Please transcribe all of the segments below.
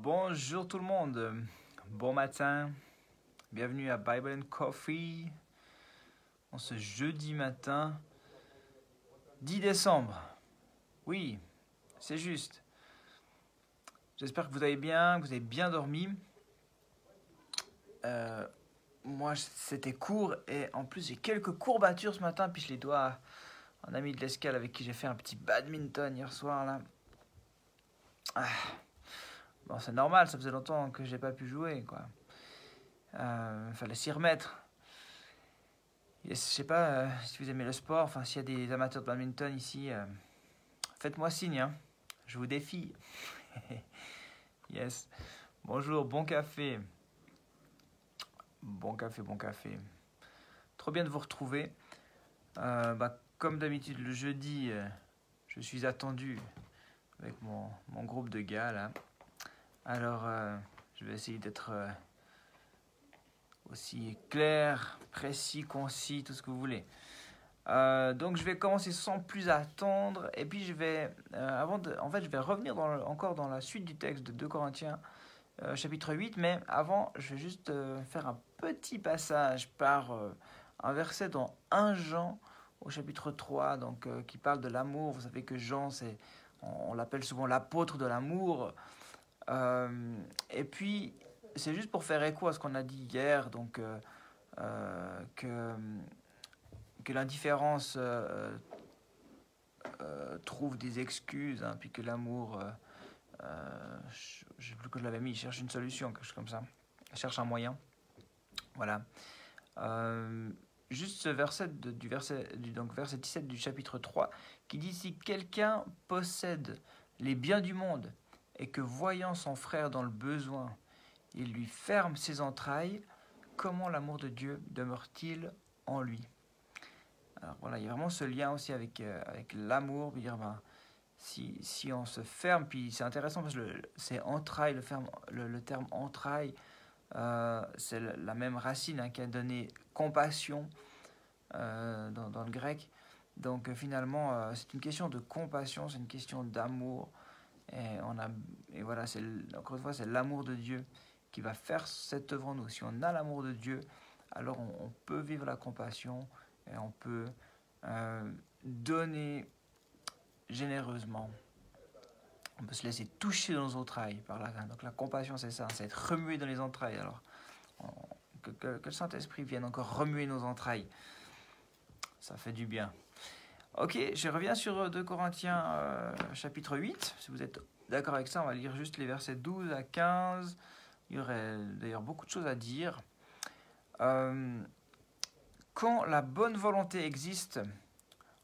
Bonjour tout le monde, bon matin, bienvenue à Bible and Coffee en ce jeudi matin 10 décembre. Oui, c'est juste. J'espère que vous allez bien, que vous avez bien dormi. Moi c'était court et en plus j'ai quelques courbatures ce matin, puis je les dois à un ami de l'escale avec qui j'ai fait un petit badminton hier soir là. Bon, c'est normal, ça faisait longtemps que j'ai pas pu jouer quoi. Fallait s'y remettre. Je sais pas si vous aimez le sport, enfin s'il y a des amateurs de badminton ici, faites-moi signe, hein. Je vous défie. Yes. Bonjour, bon café. Bon café, bon café. Trop bien de vous retrouver. Comme d'habitude, le jeudi, je suis attendu avec mon groupe de gars là. Alors, je vais essayer d'être aussi clair, précis, concis, tout ce que vous voulez. Donc je vais commencer sans plus attendre et puis je vais je vais revenir encore dans la suite du texte de 2 Corinthiens chapitre 8, mais avant je vais juste faire un petit passage par un verset dans 1 Jean au chapitre 3 donc, qui parle de l'amour. Vous savez que Jean on l'appelle souvent l'apôtre de l'amour, et puis c'est juste pour faire écho à ce qu'on a dit hier, donc que l'indifférence trouve des excuses, hein, puis que l'amour, je sais plus que je l'avais mis, il cherche une solution, quelque chose comme ça, il cherche un moyen. Voilà. Juste ce verset, donc verset 17 du chapitre 3, qui dit: si quelqu'un possède les biens du monde et que voyant son frère dans le besoin, il lui ferme ses entrailles, comment l'amour de Dieu demeure-t-il en lui? Alors voilà, il y a vraiment ce lien aussi avec l'amour, dire si on se ferme, puis c'est intéressant parce que c'est entraille, le terme entraille, c'est la même racine, hein, qui a donné compassion dans le grec. Donc finalement, c'est une question de compassion, c'est une question d'amour. Et voilà, encore une fois, c'est l'amour de Dieu qui va faire cette œuvre en nous. Si on a l'amour de Dieu, alors on peut vivre la compassion et on peut donner généreusement. On peut se laisser toucher dans nos entrailles par là. Donc la compassion, c'est ça, c'est être remué dans les entrailles. Alors que le Saint-Esprit vienne encore remuer nos entrailles. Ça fait du bien. Ok, je reviens sur 2 Corinthiens chapitre 8. Si vous êtes d'accord avec ça, on va lire juste les versets 12 à 15. Il y aurait d'ailleurs beaucoup de choses à dire. Quand la bonne volonté existe,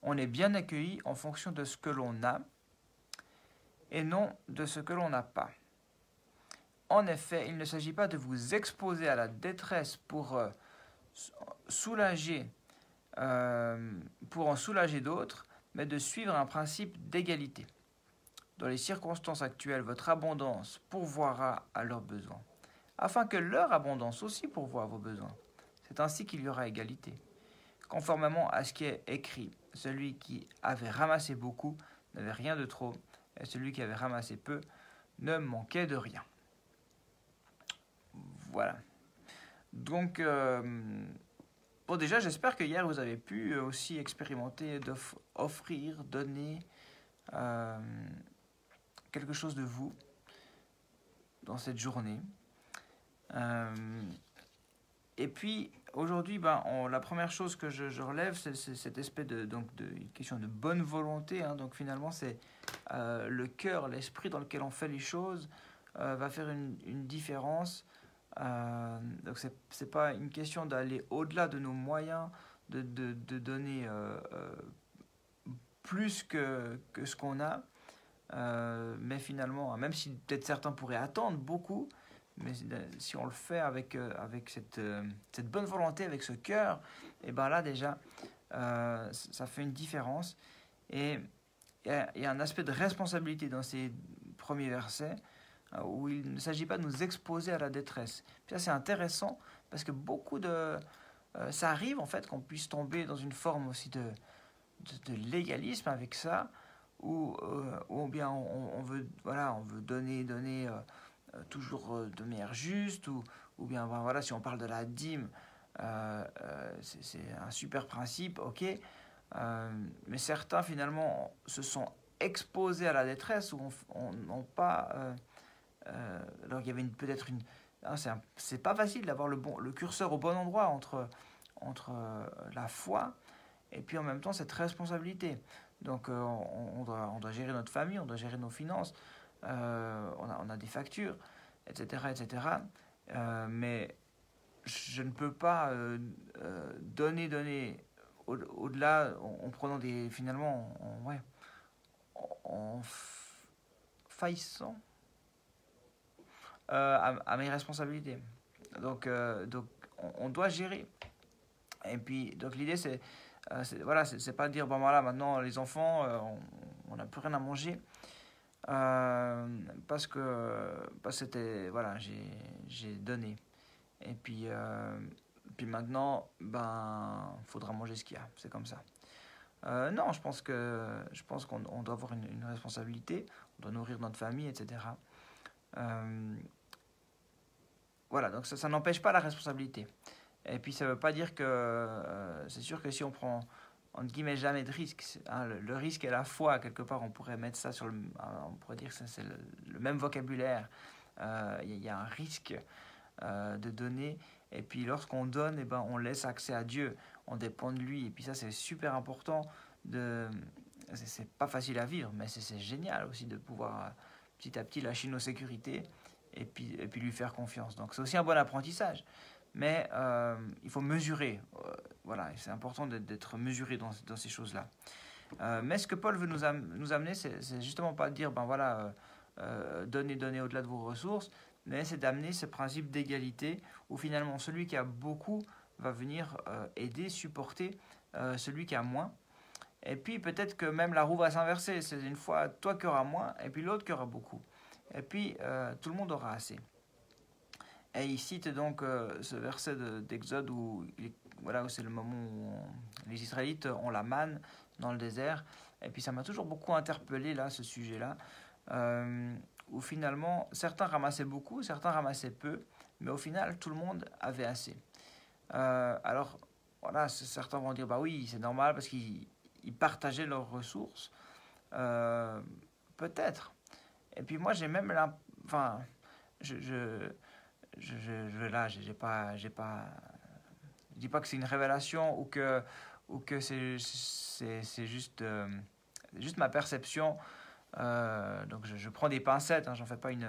on est bien accueilli en fonction de ce que l'on a et non de ce que l'on n'a pas. En effet, il ne s'agit pas de vous exposer à la détresse pour en soulager d'autres, mais de suivre un principe d'égalité. Dans les circonstances actuelles, votre abondance pourvoira à leurs besoins, afin que leur abondance aussi pourvoie à vos besoins. C'est ainsi qu'il y aura égalité. Conformément à ce qui est écrit, celui qui avait ramassé beaucoup n'avait rien de trop, et celui qui avait ramassé peu ne manquait de rien. Voilà. Donc, bon, déjà, j'espère que hier, vous avez pu aussi expérimenter d'offrir, donner quelque chose de vous dans cette journée. Et puis, aujourd'hui, la première chose que je relève, c'est cet aspect de question de bonne volonté, hein. Donc, finalement, c'est le cœur, l'esprit dans lequel on fait les choses va faire une différence. Donc c'est pas une question d'aller au-delà de nos moyens, de donner plus que ce qu'on a, mais finalement, même si peut-être certains pourraient attendre beaucoup, mais si on le fait avec cette bonne volonté, avec ce cœur, et ben là déjà ça fait une différence. Et il y a un aspect de responsabilité dans ces premiers versets, où il ne s'agit pas de nous exposer à la détresse. Puis ça, c'est intéressant parce que ça arrive en fait qu'on puisse tomber dans une forme aussi de légalisme avec ça, où bien on veut donner toujours de manière juste, ou bien ben, voilà, si on parle de la dîme, c'est un super principe, ok. Mais certains finalement se sont exposés à la détresse ou n'ont pas. Alors il y avait peut-être une. Hein, c'est pas facile d'avoir le curseur au bon endroit entre la foi et puis en même temps cette responsabilité. Donc on doit gérer notre famille, on doit gérer nos finances, on a des factures, etc. etc. Mais je ne peux pas donner au-delà en prenant des finalement ouais, en faillissant à mes responsabilités. Donc on doit gérer. Et puis donc l'idée voilà, c'est pas de dire bon voilà maintenant les enfants on n'a plus rien à manger parce que c'était voilà j'ai donné. Et puis maintenant, ben, faudra manger ce qu'il y a. C'est comme ça. Non, je pense qu'on doit avoir une responsabilité. On doit nourrir notre famille, etc. Euh, voilà, donc ça n'empêche pas la responsabilité. Et puis ça ne veut pas dire que c'est sûr que si on prend entre guillemets jamais de risque, hein, le risque et la foi quelque part, on pourrait mettre ça sur on pourrait dire que c'est le même vocabulaire. Il y a un risque de donner. Et puis lorsqu'on donne, eh ben, on laisse accès à Dieu, on dépend de lui. Et puis ça, c'est super important. C'est pas facile à vivre, mais c'est génial aussi de pouvoir petit à petit lâcher nos sécurités et puis lui faire confiance. Donc c'est aussi un bon apprentissage. Mais il faut mesurer. Voilà, c'est important d'être mesuré dans ces choses-là. Mais ce que Paul veut nous amener, c'est justement pas de dire, ben voilà, donnez au-delà de vos ressources, mais c'est d'amener ce principe d'égalité où finalement celui qui a beaucoup va venir aider, supporter celui qui a moins. Et puis peut-être que même la roue va s'inverser. C'est une fois toi qui auras moins et puis l'autre qui aura beaucoup. Et puis tout le monde aura assez. Et il cite donc ce verset d'Exode voilà, où c'est le moment où les Israélites ont la manne dans le désert. Et puis ça m'a toujours beaucoup interpellé là, ce sujet-là. Où finalement certains ramassaient beaucoup, certains ramassaient peu, mais au final tout le monde avait assez. Alors voilà, certains vont dire bah oui c'est normal parce qu'ils partageaient leurs ressources, peut-être. Et puis moi j'ai même enfin là j'ai pas je dis pas que c'est une révélation ou que c'est juste ma perception. Donc je prends des pincettes, hein, j'en fais pas une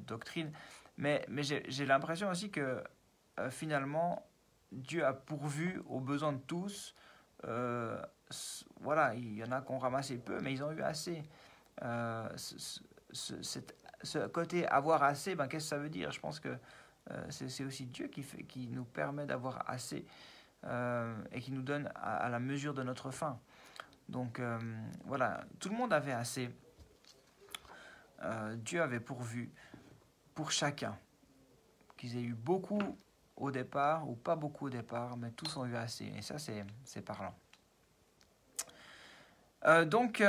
doctrine, mais j'ai l'impression aussi que finalement Dieu a pourvu aux besoins de tous. Euh, voilà, il y en a qui ont ramassé peu, mais ils ont eu assez. Euh, ce, ce côté avoir assez, ben, qu'est-ce que ça veut dire? Je pense que c'est aussi Dieu qui nous permet d'avoir assez et qui nous donne à la mesure de notre faim. Donc voilà, tout le monde avait assez. Dieu avait pourvu pour chacun, qu'ils aient eu beaucoup au départ ou pas beaucoup au départ, mais tous ont eu assez. Et ça, c'est parlant. Donc,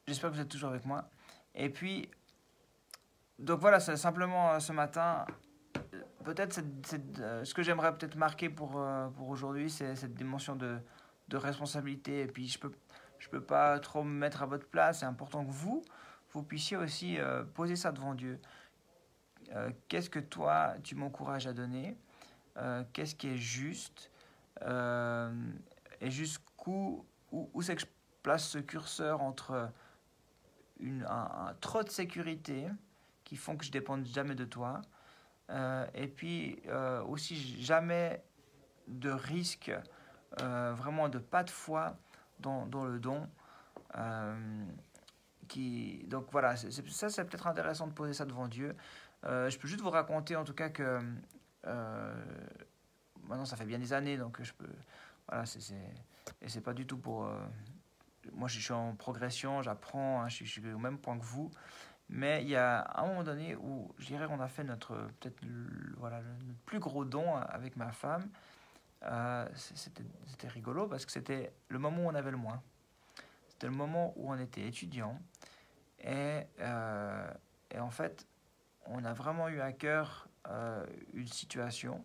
j'espère que vous êtes toujours avec moi. Et puis, donc voilà, c'est simplement ce matin, peut-être ce que j'aimerais peut-être marquer pour aujourd'hui, c'est cette dimension de responsabilité. Et puis, je peux pas trop me mettre à votre place. C'est important que vous puissiez aussi poser ça devant Dieu. Qu'est-ce que toi, tu m'encourages à donner? Qu'est-ce qui est juste? Et jusqu'où où c'est que je place ce curseur entre un trop de sécurité qui font que je ne dépende jamais de toi et puis aussi jamais de risque, vraiment de pas de foi dans le don. Donc voilà, ça c'est peut-être intéressant de poser ça devant Dieu. Je peux juste vous raconter en tout cas que maintenant ça fait bien des années, donc je peux. Voilà, et c'est pas du tout pour. Moi je suis en progression, j'apprends, hein, je suis au même point que vous. Mais il y a un moment donné où je dirais qu'on a fait peut-être voilà, notre plus gros don avec ma femme. C'était rigolo parce que c'était le moment où on avait le moins. C'était le moment où on était étudiant. Et en fait, on a vraiment eu à cœur une situation.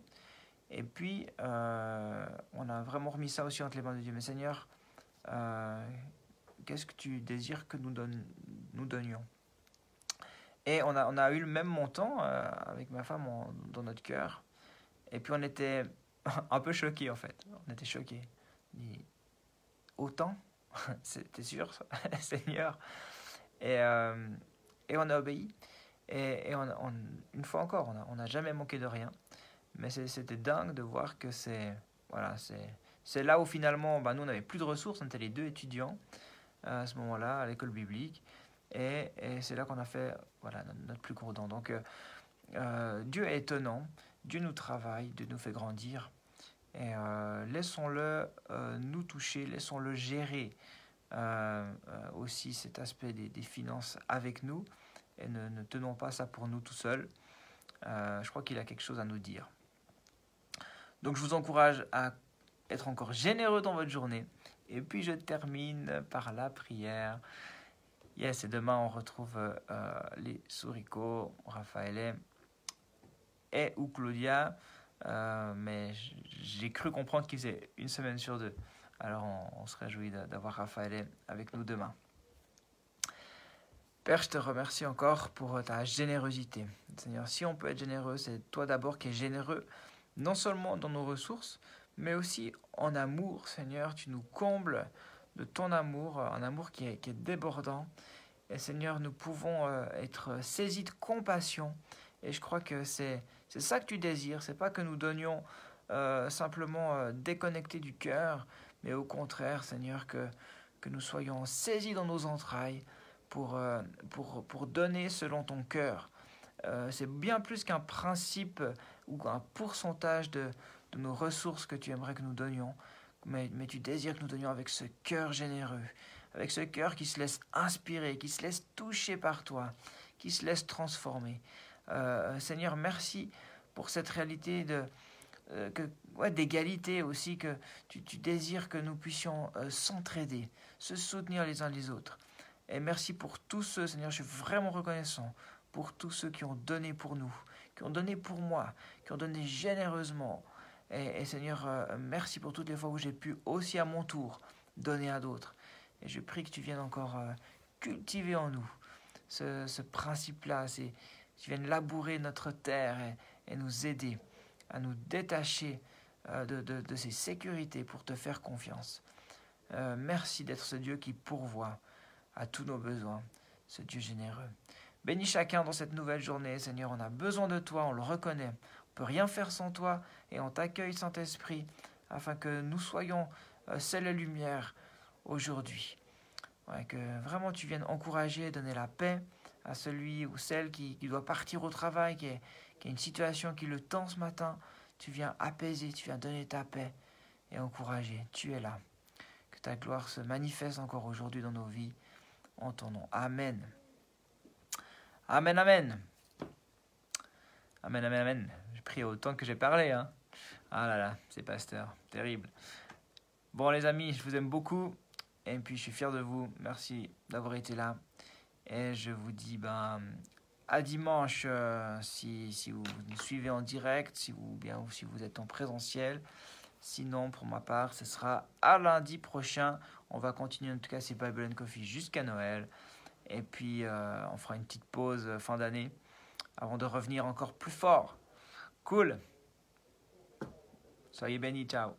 Et puis, on a vraiment remis ça aussi entre les mains de Dieu. Mais Seigneur, qu'est-ce que tu désires que nous donnions? Et on a eu le même montant avec ma femme dans notre cœur. Et puis on était un peu choqués en fait. On était choqués. On dit, autant? T'es sûr, Seigneur? Et, euh, et on a obéi. Et une fois encore, on n'a jamais manqué de rien. Mais c'était dingue de voir que voilà, c'est là où finalement, nous, on n'avait plus de ressources. On était les deux étudiants à ce moment-là, à l'école biblique. Et c'est là qu'on a fait voilà, notre plus gros don. Donc, Dieu est étonnant. Dieu nous travaille, Dieu nous fait grandir. Et laissons-le nous toucher, laissons-le gérer aussi cet aspect des finances avec nous. Et ne tenons pas ça pour nous tout seuls. Je crois qu'il a quelque chose à nous dire. Donc je vous encourage à être encore généreux dans votre journée. Et puis je termine par la prière. Yes, et demain on retrouve les Sourico, Raphaël et ou Claudia. Mais j'ai cru comprendre qu'ils faisaient une semaine sur deux. Alors on se réjouit d'avoir Raphaël avec nous demain. Père, je te remercie encore pour ta générosité. Seigneur, si on peut être généreux, c'est toi d'abord qui es généreux, non seulement dans nos ressources, mais aussi en amour. Seigneur, tu nous combles de ton amour, un amour qui est débordant. Et Seigneur, nous pouvons être saisis de compassion. Et je crois que c'est ça que tu désires. C'est pas que nous donnions simplement déconnectés du cœur, mais au contraire, Seigneur, que nous soyons saisis dans nos entrailles pour donner selon ton cœur. C'est bien plus qu'un principe ou un pourcentage de nos ressources que tu aimerais que nous donnions, mais tu désires que nous donnions avec ce cœur généreux, avec ce cœur qui se laisse inspirer, qui se laisse toucher par toi, qui se laisse transformer. Seigneur, merci pour cette réalité d'égalité aussi, que tu désires que nous puissions s'entraider, se soutenir les uns les autres. Et merci pour tous ceux, Seigneur, je suis vraiment reconnaissant pour tous ceux qui ont donné pour nous, qui ont donné pour moi, qui ont donné généreusement. Et Seigneur, merci pour toutes les fois où j'ai pu aussi à mon tour donner à d'autres. Et je prie que tu viennes encore cultiver en nous ce principe-là, tu viennes labourer notre terre et nous aider à nous détacher de ces sécurités pour te faire confiance. Merci d'être ce Dieu qui pourvoit à tous nos besoins, ce Dieu généreux. Bénis chacun dans cette nouvelle journée, Seigneur, on a besoin de toi, on le reconnaît. On ne peut rien faire sans toi et on t'accueille, Saint-Esprit, afin que nous soyons sel et lumière aujourd'hui. Ouais, que vraiment tu viennes encourager, donner la paix à celui ou celle qui doit partir au travail, qui a une situation qui le tend ce matin. Tu viens apaiser, tu viens donner ta paix et encourager. Tu es là. Que ta gloire se manifeste encore aujourd'hui dans nos vies. En ton nom. Amen. Amen, amen. Amen, amen, amen. J'ai pris autant que j'ai parlé. Hein. Ah là là, c'est pasteur. Terrible. Bon les amis, je vous aime beaucoup. Et puis je suis fier de vous. Merci d'avoir été là. Et je vous dis à dimanche si vous nous suivez en direct, si vous êtes en présentiel. Sinon, pour ma part, ce sera à lundi prochain. On va continuer en tout cas ces Bible & Coffee jusqu'à Noël. Et puis, on fera une petite pause fin d'année avant de revenir encore plus fort. Cool. Soyez bénis, ciao.